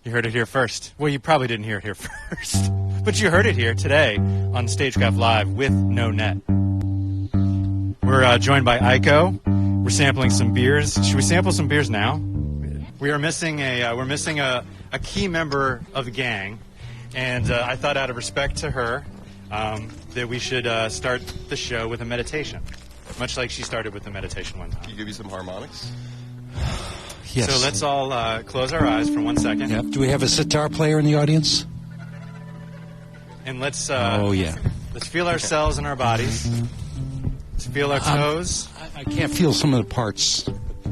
You heard it here first. Well, you probably didn't hear it here first, but you heard it here today on StageCraft Live with no net. We're joined by Aiko. We're sampling some beers. Should we sample some beers now? We are missing a key member of the gang, and I thought out of respect to her that we should start the show with a meditation, much like she started with the meditation one time. Can you give me some harmonics? Yes. So let's all close our eyes for 1 second. Yep. Do we have a sitar player in the audience? And let's let's feel ourselves in our bodies. Let's feel our toes. I can't feel some of the parts.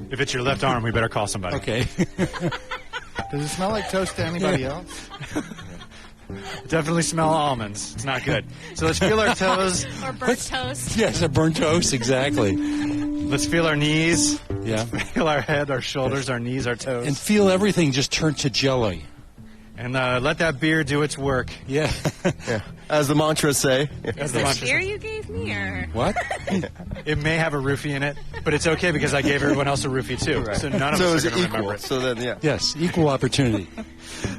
If it's your left arm, we better call somebody. Okay. Does it smell like toast to anybody else? Definitely smell almonds. It's not good. So let's feel our toes. Or burnt toast. Yes, a burnt toast, exactly. Let's feel our knees. Yeah. Feel our head, our shoulders, our knees, our toes. And feel everything just turn to jelly. And let that beer do its work. Yeah. Yeah. As the mantras say. Is this beer you gave me, or What? It may have a roofie in it, but it's okay because I gave everyone else a roofie too. Right. So none of so us are it's going to remember equal. it. So then, yeah. Yes, equal opportunity.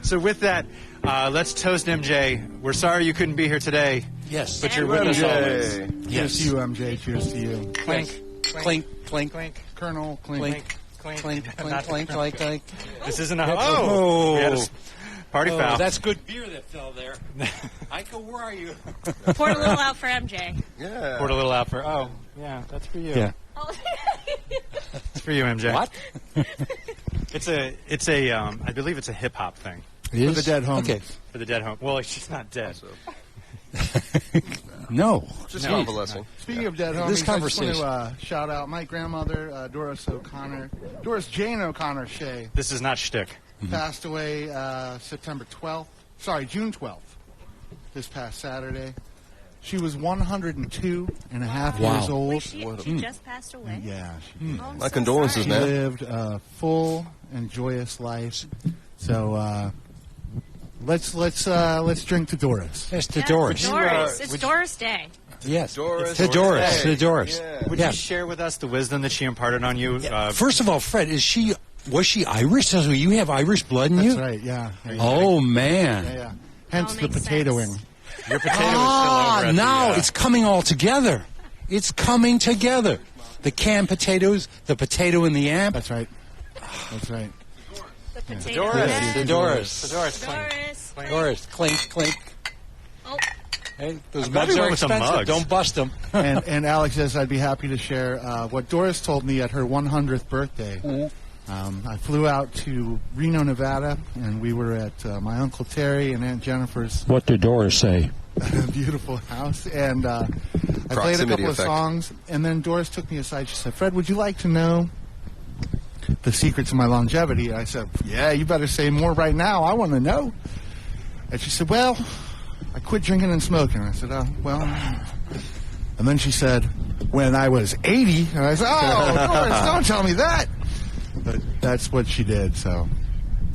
So with that, let's toast MJ. We're sorry you couldn't be here today, Yes. but you're with us always. Cheers Yes. to you, MJ. Cheers to you. Clink, Clink, clink, clink, Colonel Clink. clink, clink, clink, clink, clink, clink, clink. This isn't a Oh. We had a party foul. That's good beer that fell there. Aiko, where are you? pour a little out for MJ? Yeah. Poured a little out for. Oh, yeah, that's for you. Yeah. Oh. It's for you, MJ. What? It's a I believe it's a hip hop thing It For the dead homies. Okay. for the dead home. Well, she's not dead. So, No. just No. convalescing. Speaking of dead homies, This I conversation. just want to shout out my grandmother, Doris Jane O'Connor Shea, This is not shtick. passed away June 12th, this past Saturday. She was 102 and a half Wow. years old. She just passed away. Yeah, Oh, I'm My so condolences, she sorry. man. lived a full and joyous life. So let's drink to Doris. Yes, to Yes, Doris. Doris. It's would- Doris Day. Yes. Doris. To Doris. Hey. To Doris. Yeah. Would Yeah. you share with us the wisdom that she imparted on you? First of all, Fred, was she Irish? So you have Irish blood in That's you? right. Yeah. Oh, man. Yeah. Hence All the makes potatoing. sense. Your potato is still over at now the, it's coming all together. It's coming together. The canned potatoes, the potato in the amp. That's right. That's right. The potato. Doris. Yes. The Doris. the Doris. Clink. Doris. Doris. Clink, clink. Oh, Hey, those I'm glad mugs we are went with the expensive. mugs. Don't bust them. And Alex says I'd be happy to share what Doris told me at her 100th birthday. I flew out to Reno, Nevada, and we were at my Uncle Terry and Aunt Jennifer's What did Doris say? beautiful house. And I played a Proximity couple of effect. songs, and then Doris took me aside. She said, Fred, would you like to know the secret to my longevity? I said, yeah, you better say more right now. I want to know. And she said, well, I quit drinking and smoking. I said, oh, well. And then she said, when I was 80. And I said, oh, Doris, don't tell me that. But that's what she did, so.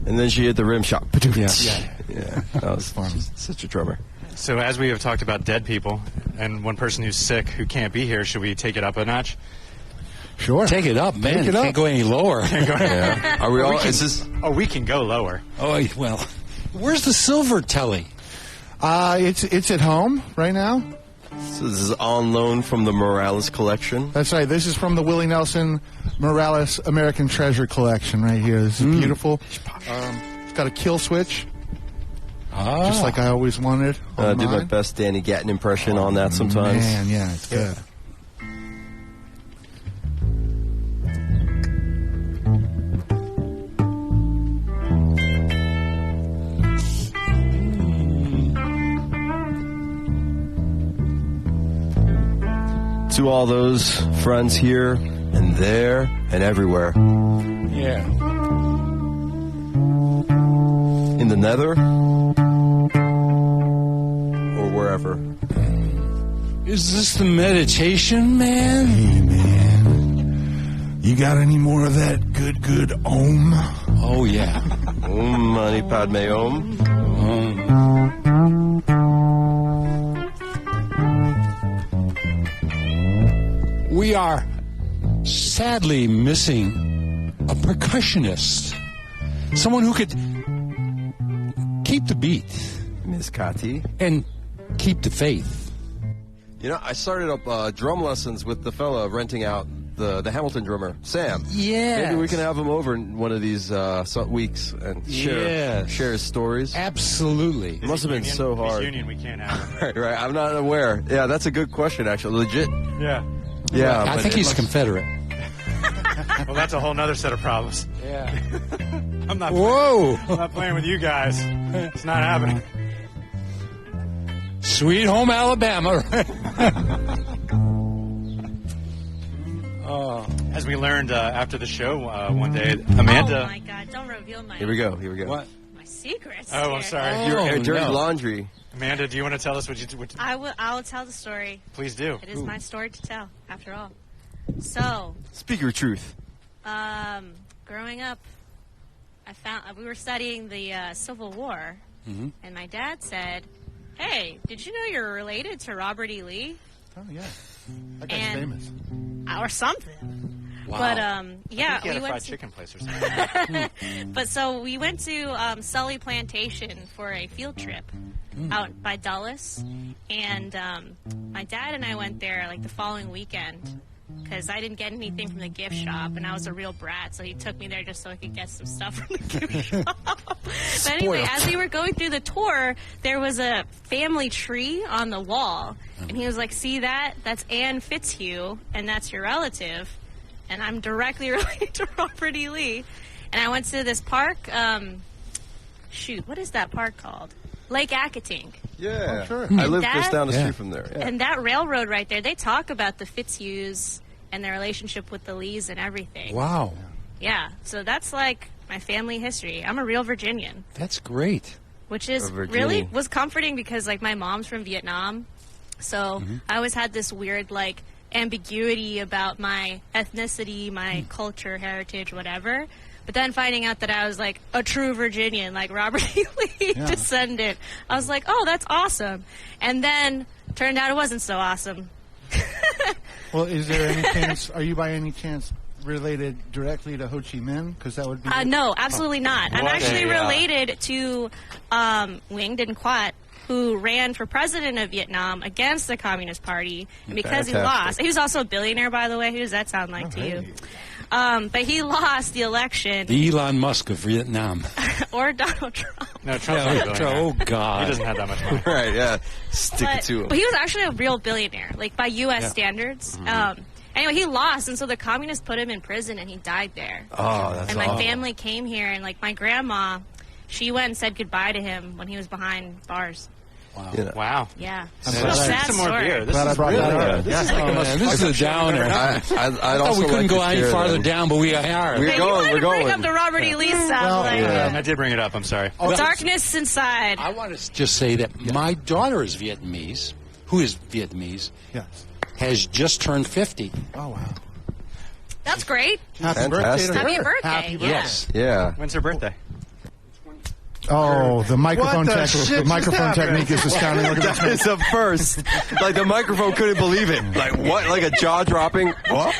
And then she hit the rim shot. Yeah. Yeah. That was Fun. such a drummer. So as we have talked about dead people and one person who's sick who can't be here, should we take it up a notch? Sure. Take it up, man. Take it Can't up. go any lower. Yeah. Are we all? Is this? Oh, we can go lower. Oh, well. Where's the silver telly? It's at home right now. So this is on loan from the Morales collection. That's right. This is from the Willie Nelson Morales American Treasure collection right here. This is beautiful. It's got a kill switch, just like I always wanted. I on do my mine. best Danny Gatton impression on that sometimes. Man, yeah, it's good. To all those friends here and there and everywhere. Yeah. In the nether or wherever. Is this the meditation, man? Hey, man, you got any more of that good Om? Oh, yeah. Om Mani Padme Om. We are sadly missing a percussionist. Someone who could keep the beat Miss Kati. and keep the faith. You know, I started up drum lessons with the fella renting out the Hamilton drummer, Sam. Yeah. Maybe we can have him over in one of these weeks and share his stories. Absolutely. It must have been so hard. Union, we can't have him. Right. I'm not aware. Yeah, that's a good question, actually. Legit. Yeah. Yeah. I but think it he's must- Confederate. Well, that's a whole nother set of problems. Yeah. I'm not. Whoa. I'm not playing with you guys. It's not happening. Sweet home Alabama. As we learned after the show one day, Amanda. Oh my God! Don't reveal my Here we go. What? my secrets. Oh, I'm here. sorry. Your dirty no. laundry. Amanda, do you want to tell us what you? I'll tell the story. Please do. It is my story to tell, after all. So, Speak your truth. growing up, we were studying the Civil War, and my dad said, "Hey, did you know you're related to Robert E. Lee?" Oh, yeah. That guy's And- famous. Or something. Wow. But I yeah, think he had we a went fried to, chicken place or something. But so we went to Sully Plantation for a field trip out by Dulles, and my dad and I went there like the following weekend because I didn't get anything from the gift shop, and I was a real brat, so he took me there just so I could get some stuff from the gift shop. But anyway, Spoiled. as we were going through the tour, there was a family tree on the wall, and he was like, "See that? That's Anne Fitzhugh, and that's your relative." And I'm directly related to Robert E. Lee. And I went to this park. What is that park called? Lake Acatink. Yeah. Oh, sure. I live That- just down the Yeah. street from there. Yeah. And that railroad right there, they talk about the Fitzhughs and their relationship with the Lees and everything. Wow. Yeah. So that's like my family history. I'm a real Virginian, That's great. which is A Virginian. really was comforting because like my mom's from Vietnam. So I always had this weird like ambiguity about my ethnicity, my culture, heritage, whatever. But then finding out that I was like a true Virginian, like Robert E. Lee descendant, I was like, oh, that's awesome. And then turned out it wasn't so awesome. Well, is there any chance, are you by any chance related directly to Ho Chi Minh? Because that would be... No, absolutely not. I'm What actually a, related to Nguyen Dinh Quat, who ran for president of Vietnam against the Communist Party. And because he Fantastic. lost, he was also a billionaire, by the way. Who does that sound like to you? hey. But he lost the election, The Elon Musk of Vietnam. or Donald Trump. No, Trump's not a billionaire. Oh, He God. doesn't have that much money. Right, yeah. Stick it to him. But he was actually a real billionaire, like by U.S. standards. Anyway, he lost, and so the communists put him in prison, and he died there. Oh, that's And my awful. family came here, and like my grandma, she went and said goodbye to him when he was behind bars. You know, Wow. Yeah, I'm Real glad I- sad Some more story. beer. This Glad I is brought really that up. good. This is like the most Man, this is a downer. I'd I also thought we couldn't like go to any share farther them. down, but we are. We're Hey, going, you wanted we're to bring going. up the Robert E. Lee stuff. Well, like, yeah. I did bring it up. I'm sorry. Darkness inside. I want to just say that my daughter is Vietnamese, who is Vietnamese, Yes. has just turned 50. Oh, wow. That's great. Happy Fantastic. birthday to Happy her. birthday. Happy Yeah. birthday. Yes. Yeah. When's her birthday? Oh, the microphone, What the shit shit microphone just happened? technique is astounding. Look at That is a first. Like the microphone couldn't believe it. Like what? Like a jaw dropping. What?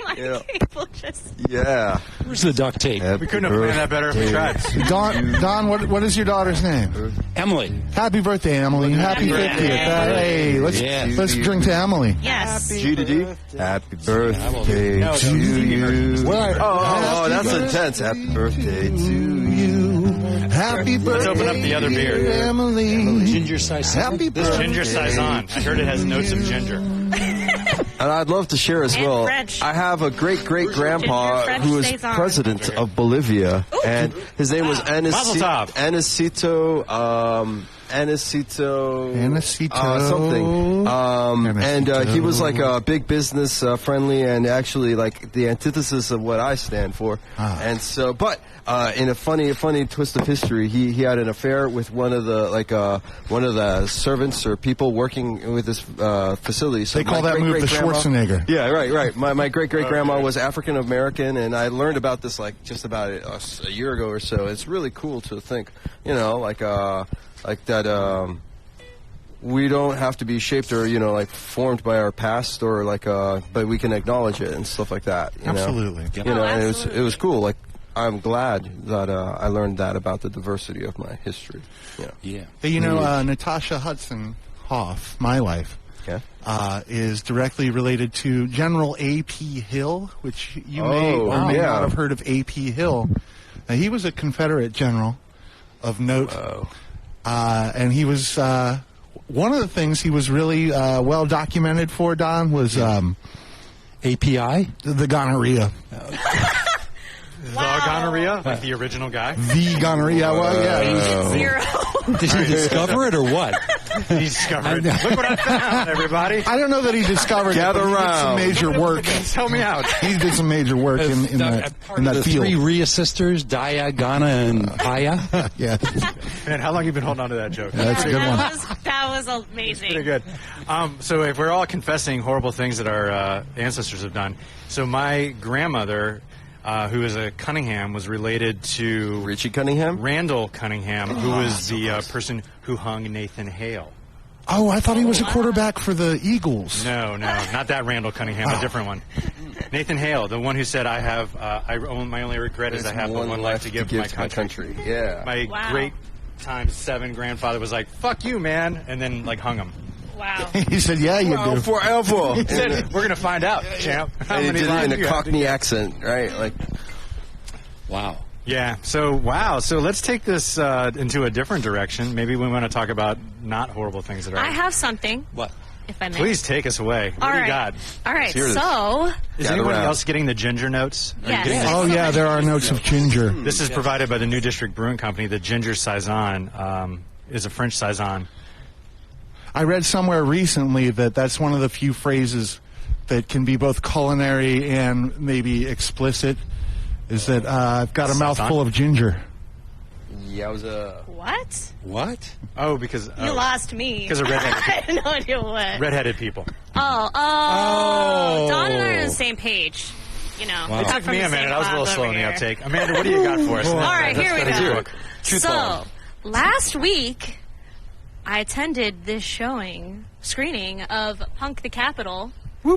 My Yeah. people just. Yeah. Where's the duct tape? We couldn't have planned that better if we tried. Don, what is your daughter's name? Emily. Happy birthday, Emily. Happy Happy 50th. birthday. Hey, let's Yes. drink to Emily. Yes. G to D. Happy birthday No, to you. Well, Oh, that's Happy intense. Happy birthday to you. Happy birthday, open up the other beer. Emily. ginger size. Happy This birthday. ginger saison. I heard it has notes of ginger. And I'd love to share as And well. French. I have a great great Ginger grandpa French who was saison. president of Bolivia, and his name was Mazel tov. Anacito something. And he was like a big business friendly, and actually like the antithesis of what I stand for. And so, but in a funny twist of history, he had an affair with one of the servants or people working with this facility. So They call my that move the great-great-grandma- Schwarzenegger. Yeah, right. My great great grandma was African American, and I learned about this like just about a year ago or so. It's really cool to think, like that. We don't have to be shaped or like formed by our past or but we can acknowledge it and stuff like that. You know? Absolutely. You know, and it was absolutely. cool. Like I'm glad that I learned that about the diversity of my history. Yeah. You know, Natasha Hudson Hoff, my wife, is directly related to General A.P. Hill, which you may or may not have heard of A.P. Hill. He was a Confederate general of note, and he was one of the things he was really well documented for, Don, was API? The gonorrhea. The gonorrhea? Like the original guy? The gonorrhea. Well, yeah. Zero. Did he discover it or what? He discovered. Look what I found, everybody. I don't know that he discovered Gather it, but he did round. some major work. Help me out. He did some major work in that The field. three Rhea sisters, Dia, Ghana, and Paya. Yeah. Man, how long have you been holding on to that joke? That's a good one. That was amazing. Pretty good. So if we're all confessing horrible things that our ancestors have done, so my grandmother, who is a Cunningham, was related to Richie Cunningham? Randall Cunningham, who was the person who hung Nathan Hale. Oh, I thought he was a quarterback for the Eagles. No, not that Randall Cunningham, a different one. Nathan Hale, the one who said, my only regret is I have one life to give to my country. Yeah. My great times 7 grandfather was like, fuck you, man, and then like hung him. Wow. He said, yeah, you do. Forever. He said, we're going to find out, champ. How And he many did it lives in you a have Cockney to accent, right? Like, Wow. Yeah. So let's take this into a different direction. Maybe we want to talk about not horrible things that are. I have something. What? If I may. Please take us away. What do you got? All right. Hear this. So. Is Gather anyone round. else getting the ginger notes? Are you Yes. getting the- Oh, yeah, there are notes of ginger. This is provided by the new District Brewing Company. The ginger saison is a French saison. I read somewhere recently that that's one of the few phrases that can be both culinary and maybe explicit, is that I've got a mouthful of ginger. yeah, I was a... What? Oh, because You lost me. because of redheaded I had no idea what. redheaded people. Oh. Dawn and I are on the same page. You know. Wow. we It come took from me the a minute. same I was a little cloth slow in over the here. uptake. Amanda, what do you got for us? All right, here we That's go. your book. So, last week, I attended this screening of Punk the Capitol.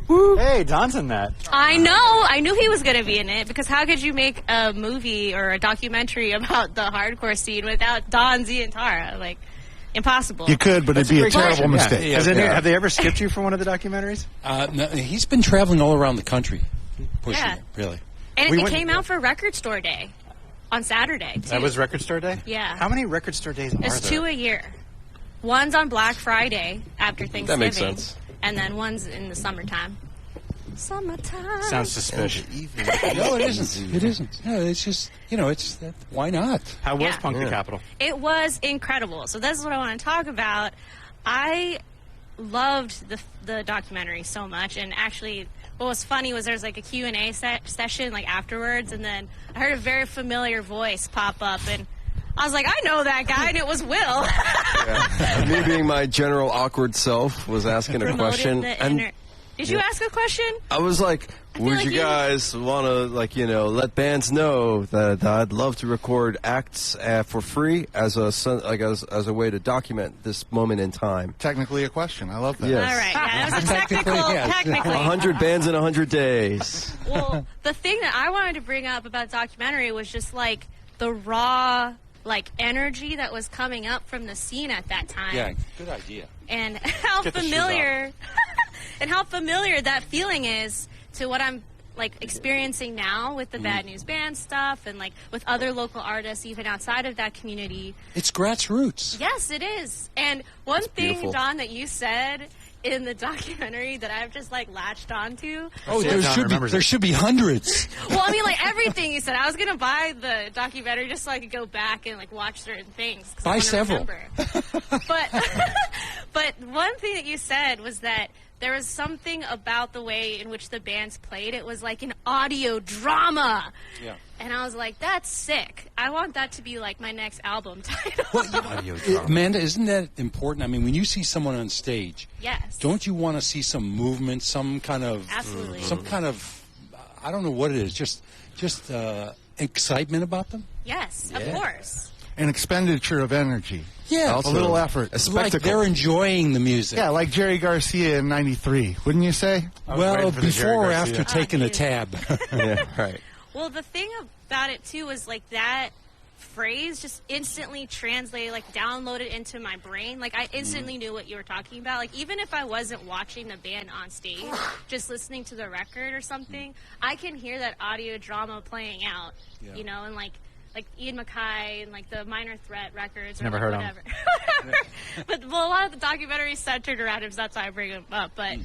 Hey, Don's in that. I know. I knew he was going to be in it, because how could you make a movie or a documentary about the hardcore scene without Don, Z, and Tara? Like, impossible. You could, but it'd be a terrible Yeah. mistake. Have they ever skipped you for one of the documentaries? No, he's been traveling all around the country, pushing Yeah. it, really. And We it went- came out for Record Store Day on Saturday, too. That was Record Store Day? Yeah. How many Record Store days are There's there? 2 a year. One's on Black Friday after Thanksgiving. That makes sense. And then one's in the summertime. Summertime. Sounds suspicious. No, it isn't. It isn't. No, it's just, why not? How was Yeah. Punk the Capitol? It was incredible. So this is what I want to talk about. I loved the documentary so much, and actually what was funny was there's like a Q&A session like afterwards, and then I heard a very familiar voice pop up, and I was like, I know that guy, and it was Will. Me being my general awkward self was asking a Promoting question. the And inner- Did you ask a question? I was like, would like you you- guys want to, let bands know that I'd love to record acts for free as a way to document this moment in time? Technically a question. I love that. Yes. All right, yeah, that was a Technically, yes. technically. 100 bands in 100 days. Well, the thing that I wanted to bring up about the documentary was just like the raw energy that was coming up from the scene at that time. Yeah, good idea. And how Get the shoes familiar and how familiar that feeling is to what I'm experiencing now with the Bad News Band stuff, and with other local artists even outside of that community. It's grassroots. Yes, it is. And one thing, beautiful. Don, that you said in the documentary that I've just latched onto. Oh, See if Don remembers there it. should be hundreds. Well, I mean, everything you said. I was gonna buy the documentary just so I could go back and watch certain things. 'cause I Buy wanna several. remember. But one thing that you said was that there was something about the way in which the bands played. It was like an audio drama. Yeah. And I was like, that's sick. I want that to be my next album title. Amanda, isn't that important? I mean, when you see someone on stage, Yes. don't you want to see some movement, some kind of, Absolutely. I don't know what it is, just excitement about them? Yes, Yeah. of course. An expenditure of energy. Yeah, Also, A little effort. A it's like spectacle. they're enjoying the music. Yeah, like Jerry Garcia in '93, wouldn't you say? I was Well, waiting for the Jerry before or Garcia. after taking a dude. tab. Yeah, right. Well, the thing about it too was like that phrase just instantly translated, like downloaded into my brain. Like I instantly knew what you were talking about. Like even if I wasn't watching the band on stage, just listening to the record or something, I can hear that audio drama playing out. You know, and like Ian MacKaye and like the Minor Threat records. Or Never like heard whatever. But a lot of the documentaries centered around him, so that's why I bring him up. But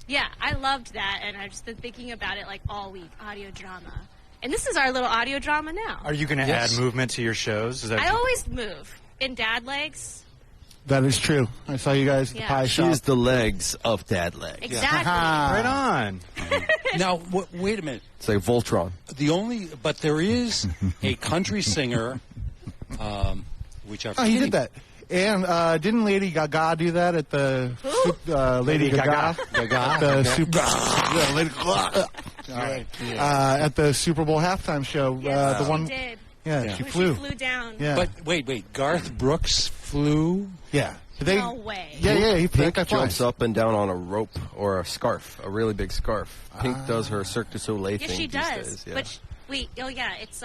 yeah, I loved that, and I've just been thinking about it like all week. Audio drama. And this is our little audio drama now. Are you going to add movement to your shows? Is that I always move in dad legs. That is true. I saw you guys at the pie shop. She's the legs of dad legs. Exactly. right on? Now, wait a minute. It's like Voltron. But there is a country singer, which I've. Oh, he did that. And didn't Lady Gaga do that at the Lady Gaga? At the Super Lady Gaga. All right. At the Super Bowl halftime show. Yes, the one. she did. Yeah, she When flew. She flew down. Yeah. But wait. Garth Brooks flew. Yeah. No way. Yeah. He Pink that jumps up and down on a rope or a scarf, a really big scarf. Pink does her Cirque du Soleil Yes, thing she these does. days. Yeah. But it's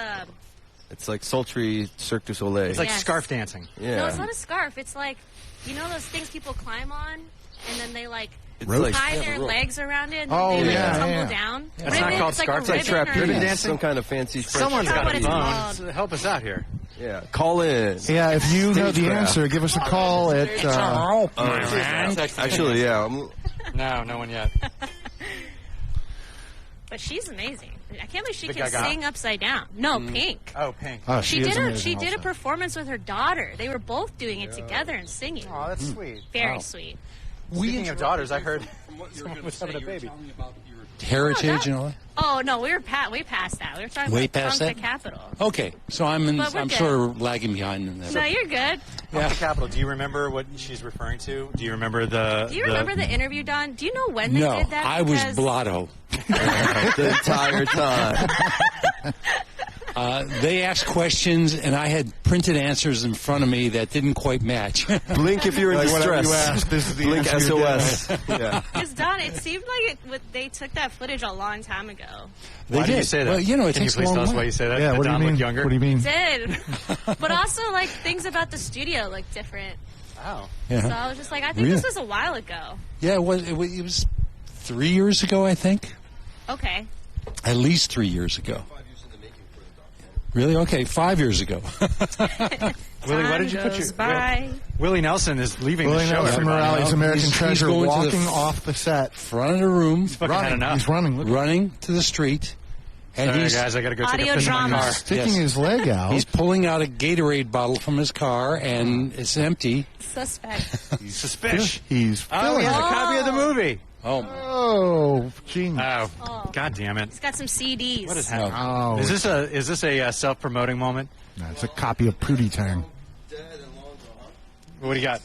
It's like sultry Cirque du Soleil. It's like Yes. scarf dancing. yeah. no, it's not a scarf. It's like those things people climb on, and then they like It's like tie their legs around it, and then Oh, they yeah, tumble yeah. down. It's not called it's like scarf, a it's like ribbon trapeze. or- Ribbon dancing? Some kind of fancy French Someone's That's got what a it's phone. called. Help us out here. Yeah. Call in. Yeah, if you know the StageCraft. answer, give us a call at. Actually, yeah. No one yet. But she's amazing. I can't believe she The can Gaga? sing upside down. No, Pink. Oh, Pink. Oh, She is did amazing a also. performance with her daughter. They were both doing it together and singing. Oh, that's sweet. Very sweet. Speaking of daughters, I heard From what someone was having a baby. Heritage and all that. Oh no, we were way past that. We were talking Way about past Punk that? the Capitol. Okay, so I'm But we're good. sort of lagging behind in that. No, you're good. Punk the Capitol. Do you remember what she's referring to? Do you remember the? Do you remember the interview, Don? Do you know when they No, did that? I was Because- blotto. The entire time. They asked questions, and I had printed answers in front of me that didn't quite match. Blink if you're in Like whatever distress. you ask, this is the Blink answer you're SOS. Yeah. Because Don, it seemed like they took that footage a long time ago. They Why do you did. say that? Well, you know, it Can you takes a please long tell us while. why you say that? Yeah, Did what do you Don mean? look younger? What do you mean? Did, but also like things about the studio look different. Wow. So I was just like, I think this was a while ago. Yeah, it was 3 years ago, I think. Okay. At least 3 years ago. Really? Okay, 5 years ago. Willie, why did you put Time your? goes by. Willie Nelson is leaving Willie the show. Nelson everybody. Morales, American He's Treasure, going to the walking off the set. Front of the room, Fucking had enough. He's running. Look, running to the street, and Sorry, he's guys, I got to go take Audio a piss in my drama. car. sticking Yes. his leg out. he's pulling out a Gatorade bottle from his car, and it's empty. Suspect. Suspicious. He's Oh, filling he has it. a copy of the movie. Oh, Oh, genius. Oh, God damn it! He's got some CDs. What is happening? Oh, Is this a self-promoting moment? it's a copy of Pootie Tang. What do you got?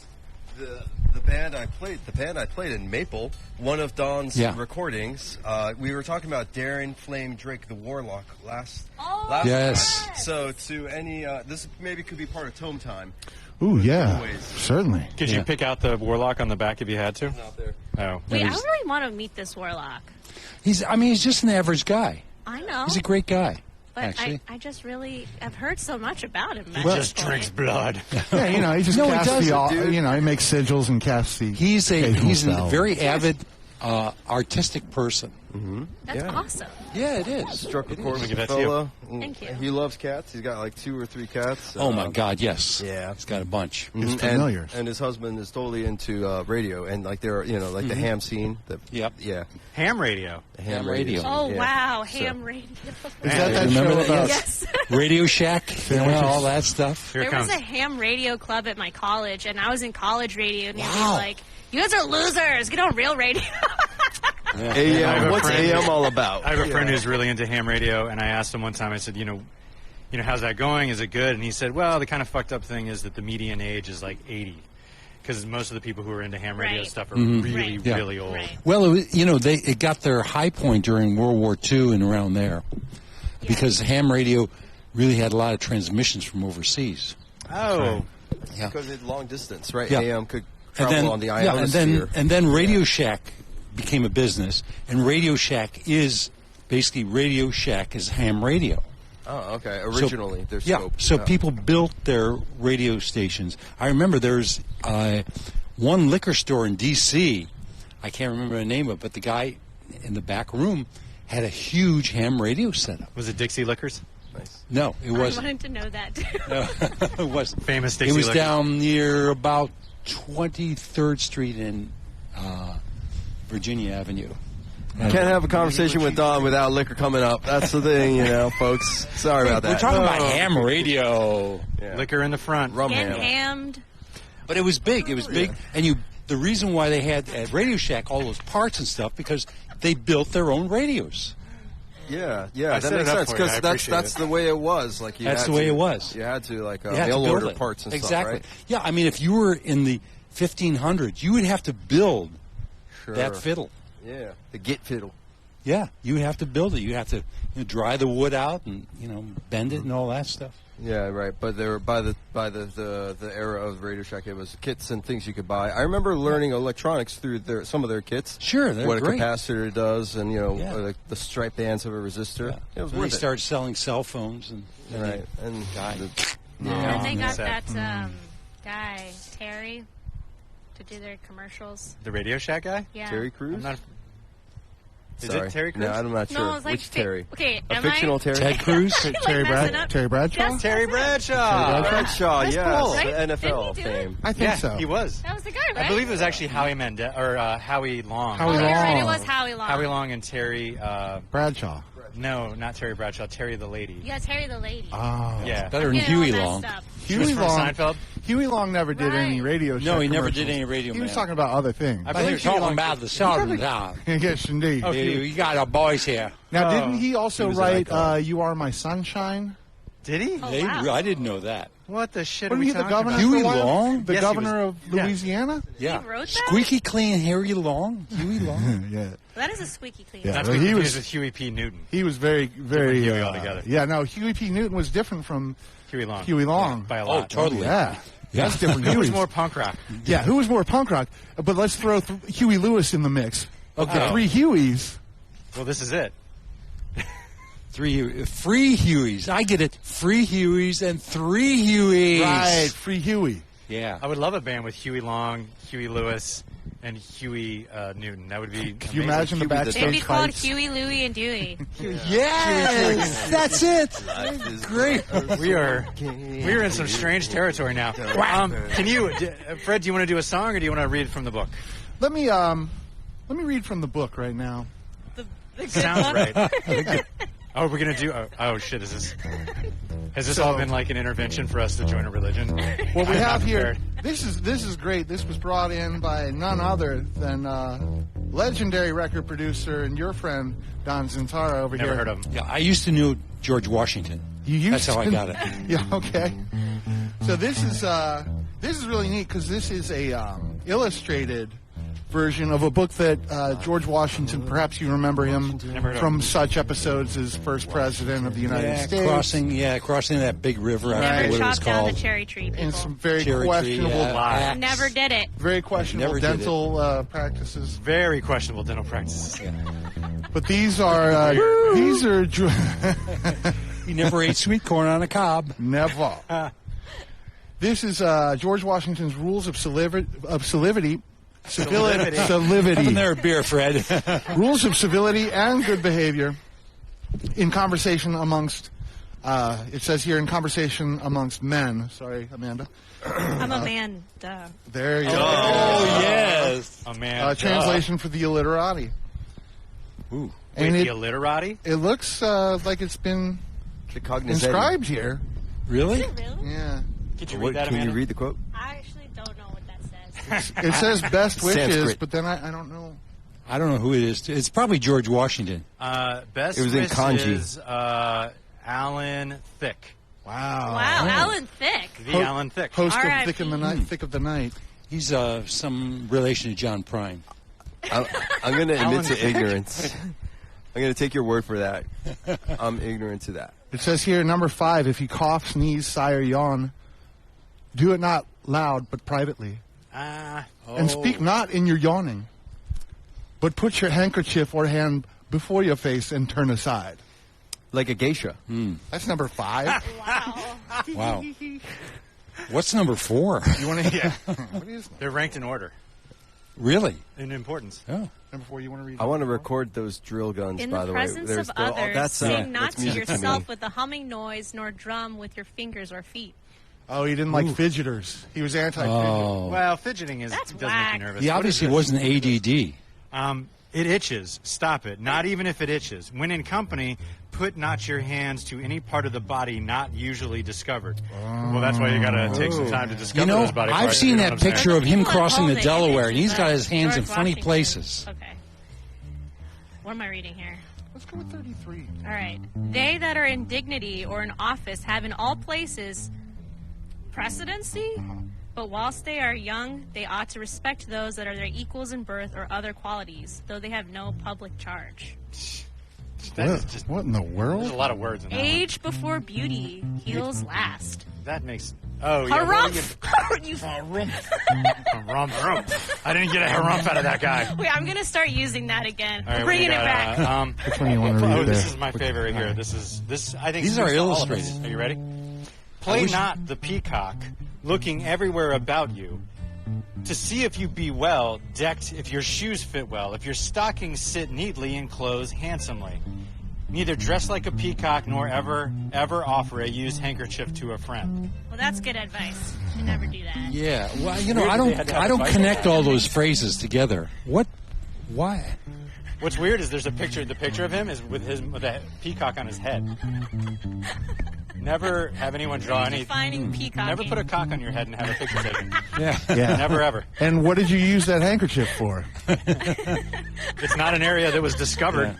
The band I played in Maple, one of Don's Yeah. recordings. We were talking about Darren Flame Drake, the Warlock, last. Oh, Yes. So to any, this maybe could be part of Tome Time. Ooh, yeah, Always. certainly. Could Yeah. you pick out the warlock on the back if you had to? Out there. Oh, Wait, I he's- really want to meet this warlock. he's just an average guy. I know. He's a great guy, but actually. I just really have heard so much about him. at he this just point. drinks blood. Yeah, he just No, he casts doesn't, the, he makes sigils and casts the. He's a occasional spell. very avid artistic person. That's awesome. Yeah, it is. Struck a chord with Give a that to you. fella. Thank you. He loves cats. He's got like 2 or 3 cats. Oh my God, yes. Yeah. He's got a bunch. He's And- familiar. And his husband is totally into radio and like they're like the ham scene. Yep. Yeah. Ham radio. The Ham radio. Oh Yeah. wow, So- ham radio. Is that Remember show that? about? Yes. Radio Shack, all that stuff. Here it There was comes. a ham radio club at my college, and I was in college radio, and they Wow. were like, "You guys are losers. Get on real radio." I have AM, a what's friend- AM all about? I have a friend who's really into ham radio, and I asked him one time. I said, you know, how's that going? Is it good? And he said, well, the kind of fucked up thing is that the median age is like 80, because most of the people who are into ham radio Right. stuff are really, Right. Yeah. really old. Right. Well, it got their high point during World War II and around there, because ham radio really had a lot of transmissions from overseas. Oh, Yeah. Because it's long distance, right? Yeah. AM could And travel then, on the yeah, ionosphere. and then Radio Shack became a business, and Radio Shack is basically Radio Shack is ham radio. Oh, okay. Originally, their Yeah, scope. so people built their radio stations. I remember there's one liquor store in D.C., I can't remember the name of it, but the guy in the back room had a huge ham radio setup. Was it Dixie Liquors? Nice. No, it I wasn't. wanted to know that too. No, it wasn't. Famous Dixie It was Liquors. down near about 23rd Street and Virginia Avenue. Can't have a conversation with Don without liquor coming up. That's the thing, folks. Sorry about that. We're talking about ham radio. Yeah. Liquor in the front. Rum Getting ham. hammed. But it was big. It was big. And the reason why they had at Radio Shack all those parts and stuff, because they built their own radios. Yeah, I that set it makes up sense for you. I because appreciate that's it. the way it was. Like That's the way it was. You had to You had to mail build order it. parts and exactly. stuff, right? Yeah, I mean, if you were in the 1500s, you would have to build Sure. that fiddle. Yeah, the Git fiddle. Yeah, you have to build it. You have to dry the wood out and bend it and all that stuff. Yeah, right. But there, by the era of Radio Shack, it was kits and things you could buy. I remember learning electronics through some of their kits. Sure, they're what great. a capacitor does, and Yeah. the stripe bands of a resistor. Yeah. It was So they worth it. started selling cell phones and Right, and died. And then they got Sad. that guy, Terry, to do their commercials. The Radio Shack guy? Yeah. Terry Crews. I'm not. Is Sorry. it Terry Crews? No, I'm not sure. No, it was like Which Terry? Okay, A am fictional Terry. Ted Cruz. Terry messing up? Terry Bradshaw? Yes. Terry Bradshaw. Bradshaw, That's yes, cool. Right? the Didn't NFL he do it? fame. I think Yeah, so. he was. That was the guy, right? I believe it was actually Howie Mendez or Howie Long. Howie Oh, you're right. It Long. was Howie Long. Howie Long and Terry. Bradshaw. No, not Terry Bradshaw. Terry the lady. Yeah, Terry the lady. Oh. Yeah. Better than Getting all Huey messed Long. up. He was Huey from Long. Seinfeld. Huey Long never did any Right. radio show No, he never did commercials. any radio. He was man. talking about other things. I But you're believe Huey talking Long- about the Southern Town. Yes, indeed. Oh, You got our boys here. Now, Oh. didn't he also He was an write icon. "You Are My Sunshine"? Did he? Oh, wow. I didn't know that. What the shit Wasn't are we he the talking governor? about? Huey for a while? Long? The Yes, he governor was. of Yeah. Louisiana? Yeah. He wrote that? Squeaky clean Harry Long? Huey Long? Yeah. That is a squeaky clean. Yeah. Not to Well, be he confused was- with Huey P. Newton. He was very, very. Huey altogether. Yeah, no, Huey P. Newton was different from Huey Long. Huey Long. By a Oh, lot. totally. Yeah. Yeah. That's different. He was Hueys. more punk rock. Yeah, who was more punk rock? But let's throw Huey Lewis in the mix. Okay. Three Hueys. Well, this is it. Free Hueys. I get it. Free Hueys and three Hueys. Right, Free Huey. Yeah. I would love a band with Huey Long, Huey Lewis, and Huey Newton. That would be. Can you amazing. imagine the Huey the They'd backstage be called fights? Huey, Louie, and Dewey. Yes, that's it. Great. We are in some strange territory now. Can you, Fred? Do you want to do a song or do you want to read from the book? Let me read from the book right now. The good Sounds book. right. Oh, we're gonna do. Oh shit! Has this all been like an intervention for us to join a religion? What we I'm have not here, prepared. this is great. This was brought in by none other than legendary record producer and your friend Don Zintara over Never here. heard of him. Yeah, I used to know George Washington. You used That's how I to- got it. Yeah. Okay. So this is really neat because this is a illustrated version of a book that George Washington, perhaps you remember him Never heard of from him. such episodes as first president of the United States. crossing that big river. I Never forget what it was chopped down the called. cherry tree, people. and some very Cherry tree, questionable, axe. Never did it. very questionable Never did it. dental practices. Very questionable dental practices. But these are He never ate sweet corn on a cob. never. This is George Washington's rules of civility. Having there a beer, Fred. Rules of civility and good behavior in conversation amongst. It says here in conversation amongst men. Sorry, Amanda. I'm a man. Duh. There you go. Oh, yes. Oh man. Translation for the illiterati. Ooh. Wait, And the it, illiterati? it looks like it's been The cognition. inscribed here. Really? Really? Yeah. Could you What, read that, can Amanda? you read the quote? I actually don't know what that says. It says best wishes, Sanskrit. but then I don't know. I don't know who it is. It's probably George Washington. Best It was in kanji. wishes, Alan Thicke. Wow. Wow, Alan Thicke. The Alan Thicke. Host of R.I.P. Thick of the Night. He's some relation to John Prine. I'm going to admit to ignorance. I'm going to take your word for that. I'm ignorant to that. It says here, number 5, if you cough, sneeze, sigh, or yawn, do it not loud, but privately. And speak not in your yawning, but put your handkerchief or hand before you face and turn aside. Like a geisha. That's number 5. Wow. Wow. What's number 4? You want to? Yeah. What is They're ranked in order, Really? in importance. Oh. number 4? You want to read? I want to record those drill guns, In by the the way. presence There's of the- others, that's, sing not that's to music me. yourself with a humming noise, nor drum with your fingers or feet. Oh, he didn't like fidgeters. He was anti-fidget. Oh. Well, fidgeting That's does make whack. you nervous. He What obviously is wasn't ADD. this? It itches. Stop it. Not even if it itches. When in company, put not your hands to any part of the body not usually discovered. Well, that's why you got to take some time to discover You know, those body parts. I've seen you know that what I'm saying? picture of him People at crossing home, the they Delaware, itch and he's got his hands in George funny Washington. places. Okay. What am I reading here? Let's go with 33. All right. They that are in dignity or in office have in all places precedency, but whilst they are young, they ought to respect those that are their equals in birth or other qualities, though they have no public charge. That is just, What in the there's a world? lot of words in that one. Age before beauty heals last. That makes... Oh, yeah. what do you- Harumph! You- Harumph. I didn't get a harumph out of that guy. Wait, I'm going to start using that again. All right, I'm what do you bringing it got? back. Which one do you want to read Oh, this there? is my favorite right here. This. I think These speaks are to all of us. illustrated. Are you ready? Play not the peacock, looking everywhere about you, to see if you be well decked, if your shoes fit well, if your stockings sit neatly and clothes handsomely. Neither dress like a peacock nor ever offer a used handkerchief to a friend. Well, that's good advice. You should never do that. Yeah, well, you know, Weird I that they had to have don't a fight connect over that. all those phrases together. What? Why? What's weird is there's a picture. The picture of him is with a peacock on his head. Never have anyone draw any. Defining peacocking. Never put a cock on your head and have a picture taken. Yeah. Yeah. Never ever. And what did you use that handkerchief for? It's not an area that was discovered.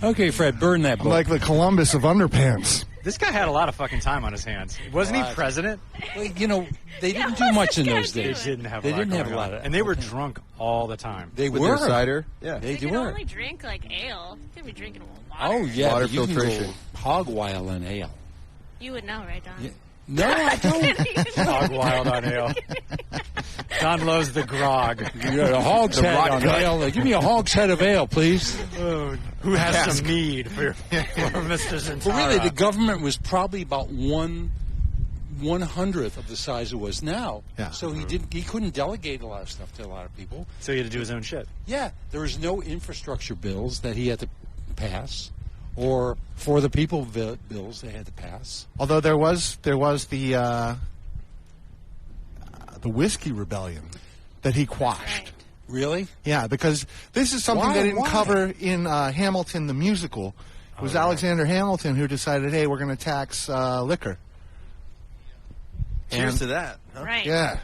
Okay, Fred, burn that book. Like the Columbus of underpants. This guy had a lot of fucking time on his hands. Wasn't he president? Well, you know, they didn't do much in those They days. They didn't have. They a lot didn't have going a lot on. of- and they were drunk all the time. They With were their cider. Yeah. They You can were. only drink like ale. You could be drinking water. Oh yeah, Water but you can filtration. go hog wild on ale. You would know, right, Don? Yeah. No, I don't. Hog wild on ale. Don loves the grog. You got a hog's head rock on gut. ale. Give me a hog's head of ale, please. Who has some mead for Mr. Zintara? But really, the government was probably about 1/100th of the size it was now. Yeah. So he couldn't delegate a lot of stuff to a lot of people. So he had to do his own shit. Yeah, there was no infrastructure bills that he had to pass, or for the people bills they had to pass. Although there was the whiskey rebellion that he quashed. Right. Really? Yeah, because this is something Why? they didn't Why? cover in Hamilton the musical. It was Alexander Hamilton who decided, hey, we're going to tax liquor. Cheers to that. Huh? Right. Yeah,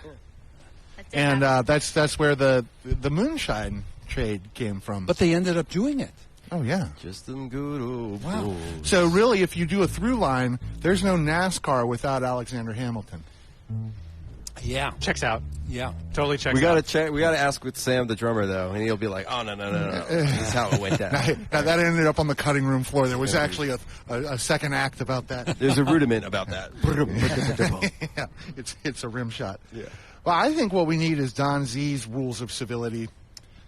That did and happen. that's where the moonshine trade came from. But they ended up doing it. oh yeah. Just them good old Wow. boys. So really, if you do a through line, there's no NASCAR without Alexander Hamilton. Yeah. Checks out. Yeah. Totally checks We gotta out. check. We gotta ask with Sam, the drummer, though, and he'll be like, "Oh no. This is how it went down." Now, that ended up on the cutting room floor. There was actually a second act about that. There's a rudiment about that. Yeah, it's a rim shot. Yeah. Well, I think what we need is Don Z's rules of civility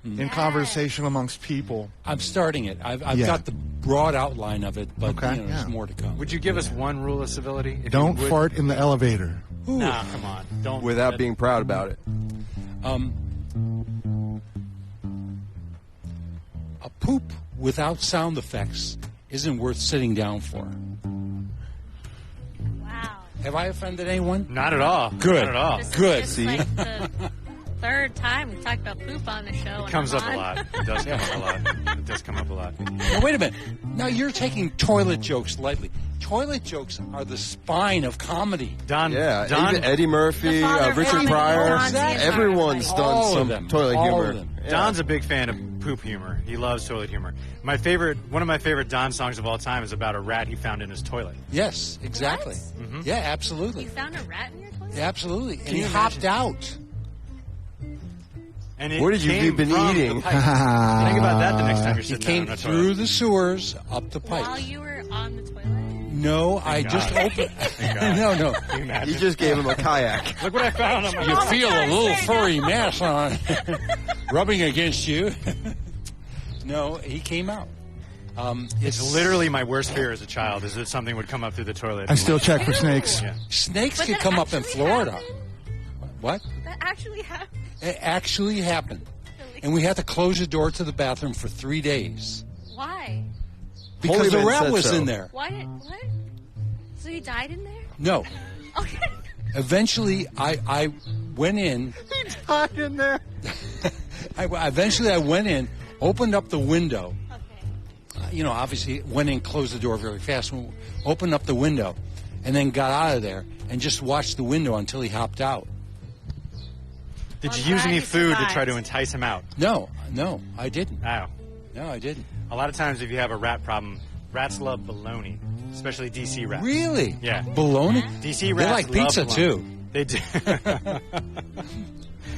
in conversation amongst people. I'm starting it. I've Yeah. got the broad outline of it, but Okay, there's yeah. more to come. Would you give us one rule of civility? If Don't you would? fart in the elevator. Nah, come on. Don't. Without being proud about it. A poop without sound effects isn't worth sitting down for. Wow. Have I offended anyone? Not at all. Good. Not at all. This Good. is just like the third time we talked about poop on the show. It comes up a lot. It does come up a lot. It does come up a lot. Now, wait a minute. Now you're taking toilet jokes lightly. Toilet jokes are the spine of comedy. Don. Yeah, Don. even Eddie Murphy, The father of Richard comedy, Pryor, Don Z's everyone's All done of some them. toilet All humor. of them. Yeah. Don's a big fan of poop humor. He loves toilet humor. One of my favorite Don songs of all time is about a rat he found in his toilet. Yes, exactly. What? Yeah, absolutely. You found a rat in your toilet? Yeah, absolutely. And you he hopped out. And it What did you came been from eating? the pipe. Think about that the next time you're He sitting came down in a through toilet. the sewers up the While pipes. you were on the toilet? No, I just opened. No. You just gave him a kayak. Look what I found on my. You feel a little furry mess on rubbing against you. No, he came out. It's literally my worst fear as a child is that something would come up through the toilet. I still check for snakes. Yeah. Snakes But could that come up in actually Florida. happened? What? That actually happened. It actually happened. And we had to close the door to the bathroom for 3 days. Why? Because Holy the Man rat said was so. in there. What? So he died in there? No. Okay. Eventually, I went in. Hot in there. Eventually, I went in, opened up the window. Okay. Obviously went in, closed the door very fast, opened up the window, and then got out of there and just watched the window until he hopped out. Did Well, you I'm use glad any you food to try survived. to entice him out? No, I didn't. Oh. No, I didn't. A lot of times if you have a rat problem, rats love bologna, especially DC rats. Really? Yeah. Bologna? DC rats like love pizza, bologna. too. They do.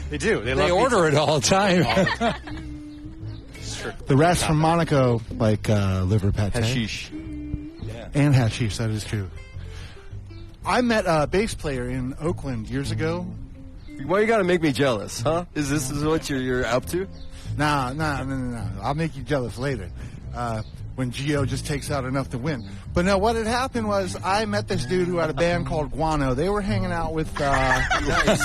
They do. They They love order pizza. it all the time. The rats from Monaco like liver pate. Hashish. And hashish, that is true. I met a bass player in Oakland years ago. Why you gotta make me jealous, huh? Is this what you're up to? No. I'll make you jealous later. When Gio just takes out enough to win. But no, what had happened was I met this dude who had a band called Guano. They were hanging out with. That's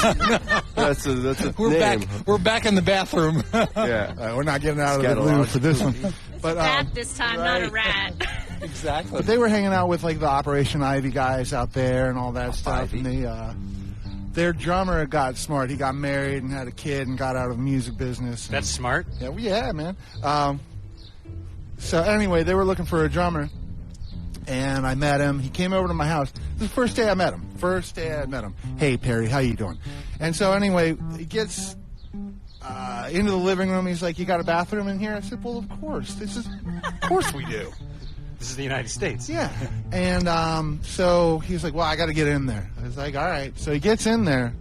a We're name. back in the bathroom. Yeah. We're not getting out of the blue for this one. But Rat this time, not a rat. Exactly. But they were hanging out with like the Operation Ivy guys out there and all that stuff. Ivy. And they, their drummer got smart. He got married and had a kid and got out of the music business. That's smart. Yeah, well, yeah, man. So anyway, they were looking for a drummer, and I met him. He came over to my house. This is the first day I met him. Hey, Perry, how you doing? And so anyway, he gets into the living room. He's like, "You got a bathroom in here?" I said, "Well, of course. Of course we do." This is the United States. Yeah. And so he was like, "Well, I got to get in there." I was like, "All right." So he gets in there.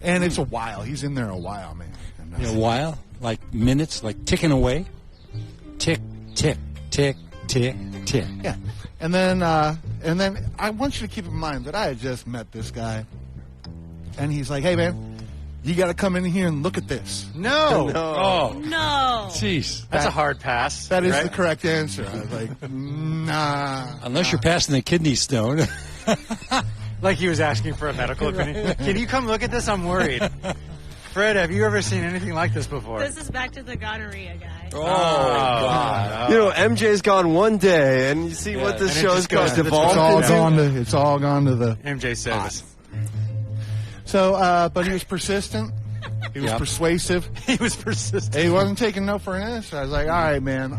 And it's a while. He's in there a while, man. And, A while, like minutes, like ticking away. Tick, tick, tick, tick, tick. Yeah. And then I want you to keep in mind that I had just met this guy. And he's like, "Hey, man, you got to come in here and look at this." No. Oh, No. jeez. That's a hard pass. That is right? the correct answer. I was like, "Nah." Unless you're passing the kidney stone. Like he was asking for a medical opinion. Can you come look at this? I'm worried. Fred, have you ever seen anything like this before? This is back to the gonorrhea guy. Oh, God. You know, MJ's gone one day, and you see Yeah. what this And it show's just goes- got it's devolved It's all gone to the. MJ service. So, but he was persistent. He was Yep. persuasive. He was persistent. He wasn't taking no for an answer. I was like, "All right, man. All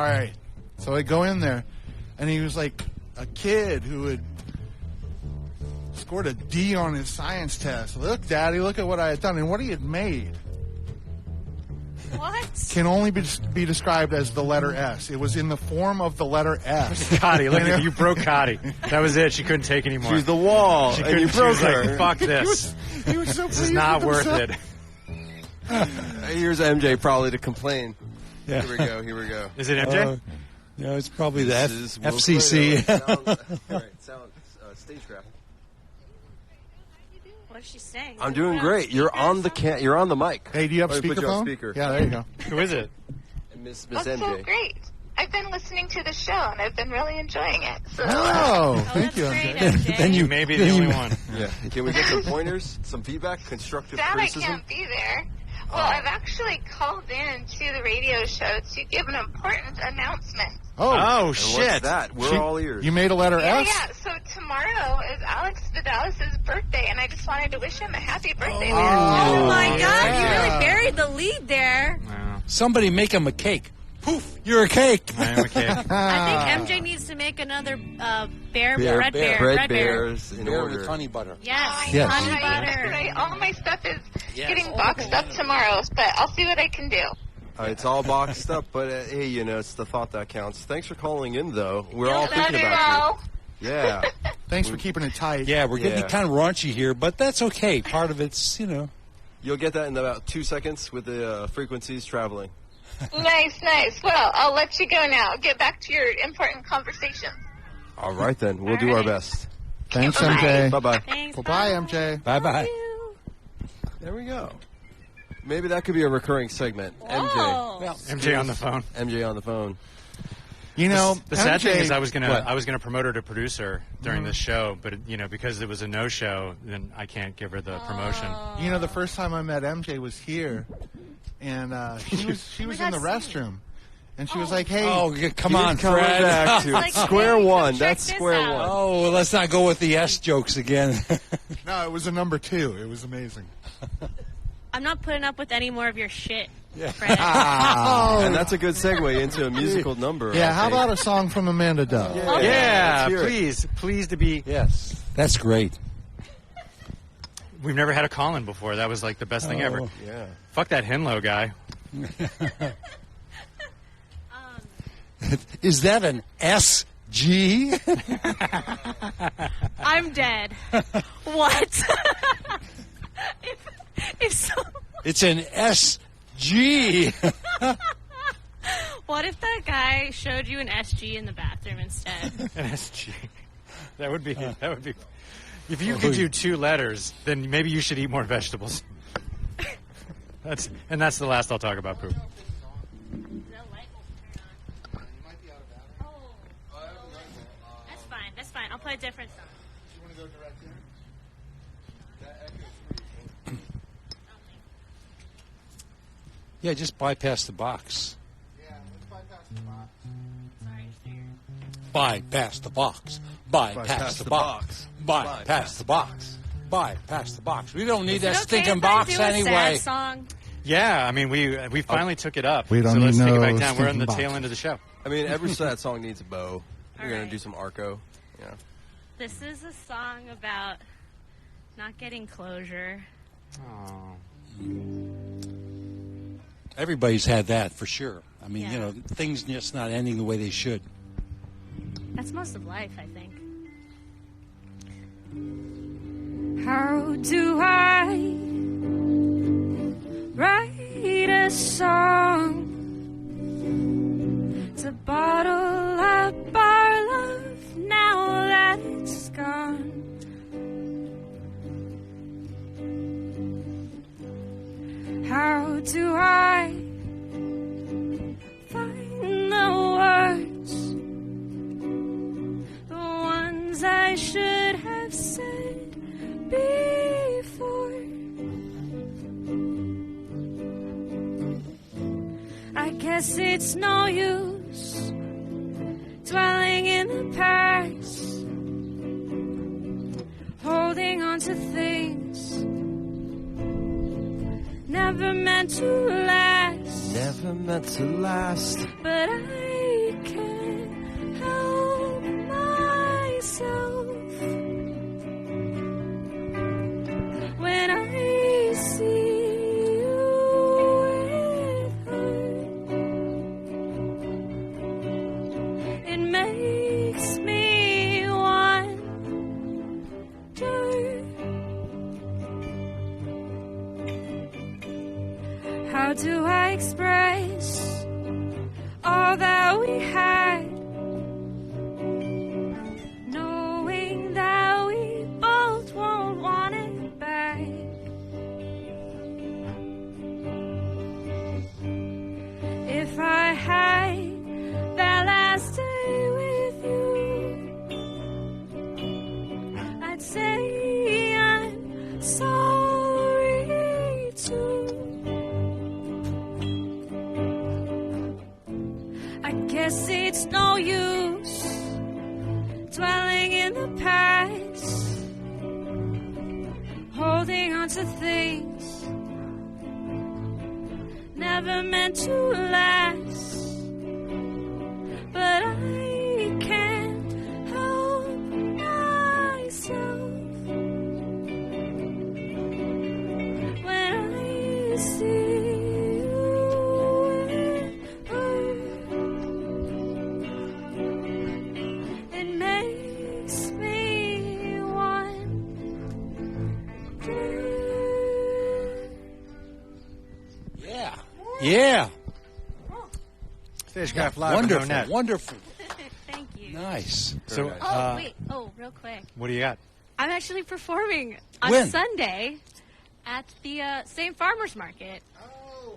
right." So I go in there, and he was like a kid who had scored a D on his science test. "Look, Daddy, look at what I had done." And what he had made What? can only be described as the letter S. It was in the form of the letter S. Cotty, look at you broke Cotty. That was it. She couldn't take anymore. She's the wall, She and you couldn't. She broke was like, her. "Fuck this. He was so This is not worth it." Here's MJ probably to complain. Yeah. Here we go. Is it MJ? No, it's probably the This is Will FCC. Sound, StageCraft. What's she saying? I'm doing Yeah, great. You're on the speaker, you're on the mic. Hey, do you have Let me put you on speakerphone? speaker. Yeah, there you go. Who is it? Miss That's MJ. so great. I've been listening to the show and I've been really enjoying it. So Oh, Oh, thank that's you, great, MJ. MJ. Then you May be the only one. Yeah. Can we get some pointers, some feedback, constructive sad I criticism? can't be there. Well, I've actually called in to the radio show to give an important announcement. Oh, Oh, And shit. what's that? We're all ears. you made a letter Yeah, S? yeah. So tomorrow is Alex Vidalis' birthday, and I just wanted to wish him a happy birthday. Oh my God! yeah. You really buried the lead there. Wow. Somebody make him a cake. Poof, you're a cake. I am okay. I think MJ needs to make another Bear, bread bear, bear. bread bears in Bear order. with honey butter. Yes, Yes. honey That's butter. right. All my stuff is Yes. getting boxed up tomorrow, but I'll see what I can do. It's all boxed up, but hey, you know, it's the thought that counts. Thanks for calling in, though. We're Feel all better thinking about you. Yeah. Thanks for keeping it tight. Yeah, we're getting Yeah. kind of raunchy here, but that's okay. Part of it's, You'll get that in about 2 seconds with the frequencies traveling. Nice, nice. Well, I'll let you go now. Get back to your important conversation. All right, then. We'll do our All right. best. Thanks, Bye-bye. MJ. Bye-bye. Thanks. Bye-bye, MJ. bye-bye. You. There we go. Maybe that could be a recurring segment. Whoa. MJ on the phone. MJ on the phone. You know, The sad thing is, I was What? gonna promote her to producer during this show, but because it was a no-show, then I can't give her the promotion. You know, the first time I met MJ was here, and she was in the restroom, and she was like, "Hey, come on, Coming Fred. back to Like, square hey, one. check That's this square out. one. Oh, well, let's not go with the S jokes again. no, it was a number 2. It was amazing." I'm not putting up with any more of your shit, Yeah. Fred. And that's a good segue into a musical number. Yeah, I how think. about a song from Amanda Dove? Yeah, let's hear it. please to be. Yes, that's great. We've never had a call-in before. That was like the best thing ever. Yeah. Fuck that Hinlow guy. Is that an SG? I'm dead. What? if so, It's an SG. what if that guy showed you an SG in the bathroom instead? An SG. That would be. If you could do 2 letters, then maybe you should eat more vegetables. That's the last I'll talk about poop. That's fine. I'll play a different song. You want to go direct there? Yeah, just bypass the box. Yeah, let's bypass the box. Bypass the box. Bypass the box. Bypass the box. Bypass the box. We don't need that Is it okay stinking if I box do a anyway. sad song? Yeah, I mean we finally took it up. We don't so let's need take it no back down. We're on the stinking tail boxes. end of the show. I mean, every sad song needs a bow. We're going Alright. to do some arco. Yeah. This is a song about not getting closure. Everybody's had that for sure. I mean, Yeah. things just not ending the way they should. That's most of life, I think. How do I write a song to bottle up our love now that it's gone? How do I find the words, the ones I should have said before? I guess it's no use dwelling in the past, holding on to things never meant to last. Never meant to last. But I can't help myself when I see you with her. It makes me wonder, how do I express all that we had, knowing that we both won't want it back? If I had that last day with you, I'd say I'm sorry too. I guess it's no use dwelling in the past, holding on to things never meant to last. But I can't help myself when I see you with her. It makes me wonder. Yeah. Yeah. StageCraft Live. Wonderful. with No Net. Wonderful. Thank you. Nice. So, Very Oh, wait. Oh, real quick. what do you got? I'm actually performing on When? Sunday at the same farmer's market.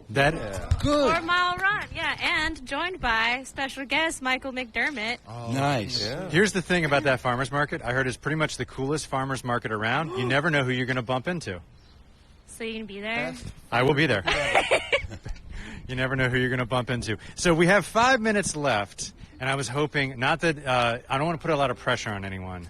That Good. 4-mile run, yeah, and joined by special guest Michael McDermott. Nice. Yeah. Here's the thing about that farmer's market. I heard it's pretty much the coolest farmer's market around. You never know who you're going to bump into. So you can be there. I will be there. You never know who you're going to bump into. So we have 5 minutes left, and I was hoping, not that I don't want to put a lot of pressure on anyone,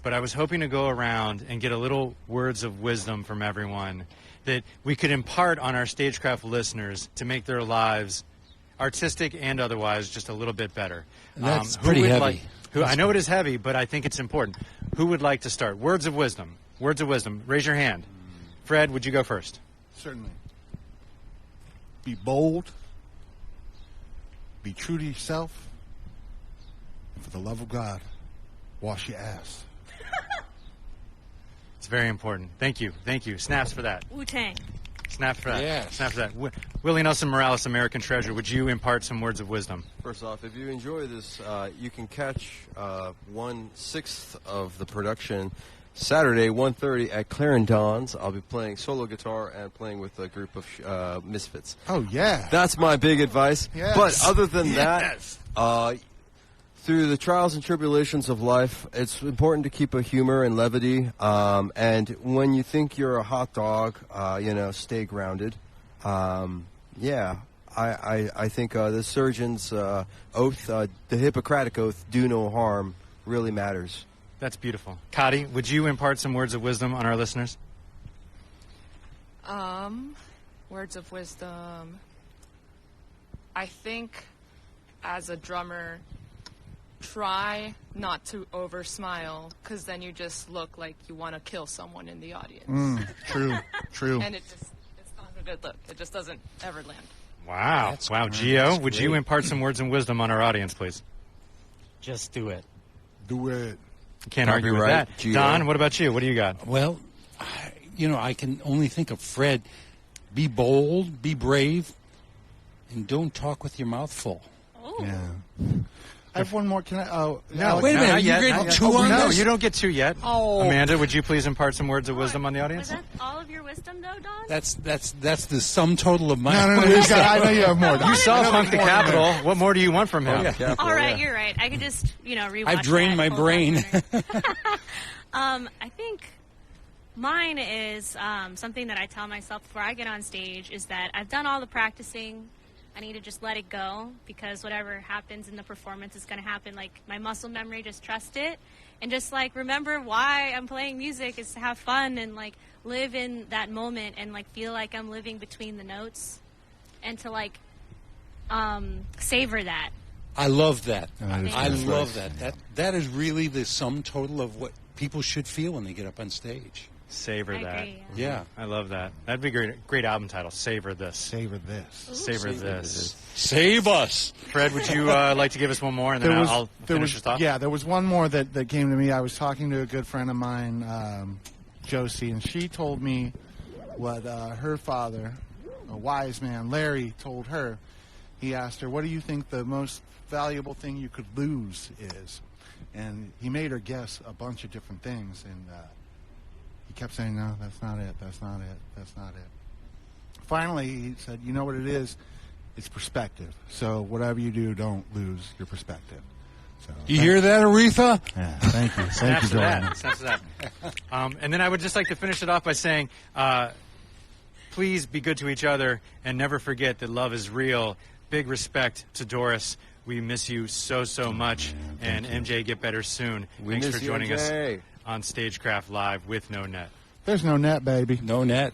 but I was hoping to go around and get a little words of wisdom from everyone that we could impart on our StageCraft listeners to make their lives, artistic and otherwise, just a little bit better. That's Who pretty would heavy. I know it is heavy, but I think it's important. Who would like to start? Words of wisdom. Words of wisdom. Raise your hand. Fred, would you go first? Certainly. Be bold. Be true to yourself. And for the love of God, wash your ass. It's very important. Thank you. Thank you. Snaps for that. Wu-Tang. Snaps for that. Yes. Snaps for that. Willie Nelson Morales, American Treasure, would you impart some words of wisdom? First off, if you enjoy this, you can catch 1/6 of the production Saturday, 1:30 at Clarendon's. I'll be playing solo guitar and playing with a group of misfits. Oh, yeah. That's my big advice. Yes. But other than that, through the trials and tribulations of life, it's important to keep a humor and levity. And when you think you're a hot dog, stay grounded. I think the surgeon's oath, the Hippocratic oath, do no harm, really matters. That's beautiful. Kadi, would you impart some words of wisdom on our listeners? Words of wisdom. I think as a drummer, try not to over smile, because then you just look like you want to kill someone in the audience. True. And it's not a good look. It just doesn't ever land. Wow. That's Wow. great. Gio, That's would you great. impart some words of wisdom on our audience, please? Just do it. Do it. Can't argue with Copyright, that. Gio. Don, what about you? What do you got? Well, I can only think of Fred. Be bold, be brave, and don't talk with your mouth full. Oh. Yeah. I have one more. Can I? Oh, No, Alex, wait a minute, not you yet, get not yet. two on No, this? you don't get two yet. Oh. Amanda, would you please impart some words of wisdom on the Was audience? that all of your wisdom, though, Don? That's the sum total of my. No. You got, I know you have more. You saw I know Punk the there's more in Capitol. there. What more do you want from him? Yeah. All right, you're right. I could just, rewatch I've drained that my whole brain. documentary. I think mine is something that I tell myself before I get on stage is that I've done all the practicing. I need to just let it go, because whatever happens in the performance is going to happen. Like, my muscle memory, just trust it. And just, remember why I'm playing music is to have fun and, live in that moment and, feel like I'm living between the notes. And to, savor that. I love that. That's I nice. love that. That is really the sum total of what people should feel when they get up on stage. Savor I that. agree, Yeah. I love that. That'd be a great album title. Savor this. Savor this. Savor this. Save us. Fred, would you like to give us one more, and then I'll finish this off? Yeah, there was one more that came to me. I was talking to a good friend of mine, Josie, and she told me what her father, a wise man, Larry, told her. He asked her, what do you think the most valuable thing you could lose is? And he made her guess a bunch of different things, and he kept saying, no, that's not it, that's not it, that's not it. Finally, he said, you know what it is? It's perspective. So whatever you do, don't lose your perspective. So, You hear that, Aretha? Yeah, thank you. Thank Snaps you, to Jordan. that. Snaps to that. And then I would just like to finish it off by saying, please be good to each other and never forget that love is real. Big respect to Doris. We miss you so much. And MJ, get better soon. Thanks for joining us on StageCraft Live with No Net. There's no net, baby. No net.